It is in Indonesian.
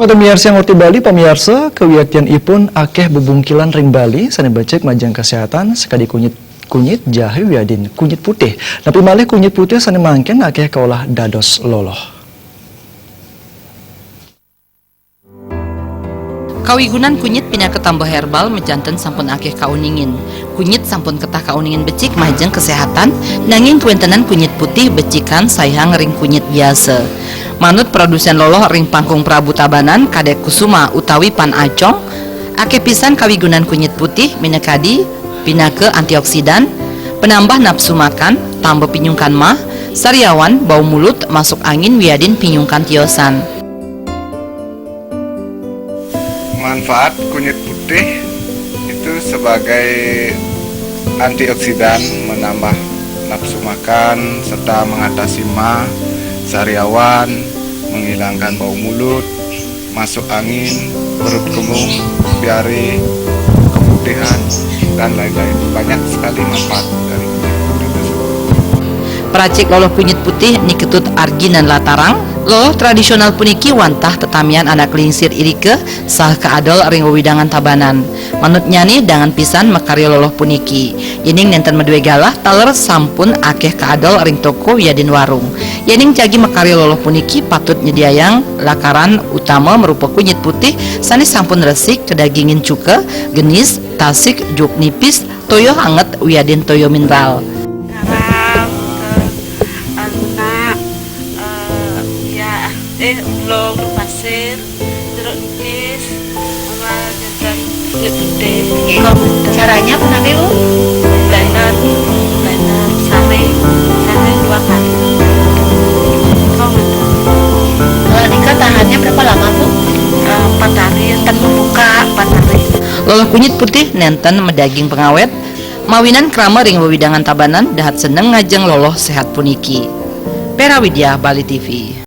Pemirsa yang ngerti Bali, pemirsa kewiatian ipun akeh bebungkilan ring Bali sana becek majang kesehatan sekali kunyit jahe wiadin kunyit putih. Tapi malih kunyit putih sana mangken akeh kaulah dados loloh. Kawigunan kunyit pina ketambah herbal mejanten sampun akeh kauningin. Kunyit sampun ketah kauningin becik majeng kesehatan, nanging kuentenan kunyit putih becikan sayang ring kunyit biasa. Manut produsen loloh ring Pangkung Prabu Tabanan Kadek Kusuma utawi Pan Acong, akeh pisan kawigunan kunyit putih minekadi pinake antioksidan, penambah nafsu makan, tambah pinyungkan mah, sariawan, bau mulut, masuk angin wiadin pinyungkan tiosan. Manfaat kunyit putih itu sebagai antioksidan, menambah nafsu makan serta mengatasi mah, sariawan, menghilangkan bau mulut, masuk angin, perut kembung, diare, keputihan, dan lain-lain. Banyak sekali manfaat dari kunyit putih tersebut. Peracik loloh kunyit putih niketut arginan latarang. Loloh tradisional puniki wantah tetamian anak lingsir irike sah keadol ring wewidangan Tabanan. Manut nyani dengan pisan makarya loloh puniki. Yening nenten medue galah taler sampun akeh keadol ring toko yadin warung. Yening jagi makarya loloh puniki patut nyediayang lakaran utama merupa kunyit putih sanes sampun resik kedagingin cuke, genis, tasik, juk nipis, toyo hangat wiadin toyo mineral. Ulung pasir, jeruk nipis, sama jajan kulit putih. Caranya apa nanti Bu? Blender, saring 2 kali. Nikah tahannya berapa lama Bu? 4 hari, dan membuka 4 hari. Loloh kunyit putih nenten medaging pengawet, mawinan krama ring wewidangan Tabanan dahat seneng ngajeng loloh sehat puniki. Pera Widya, Bali TV.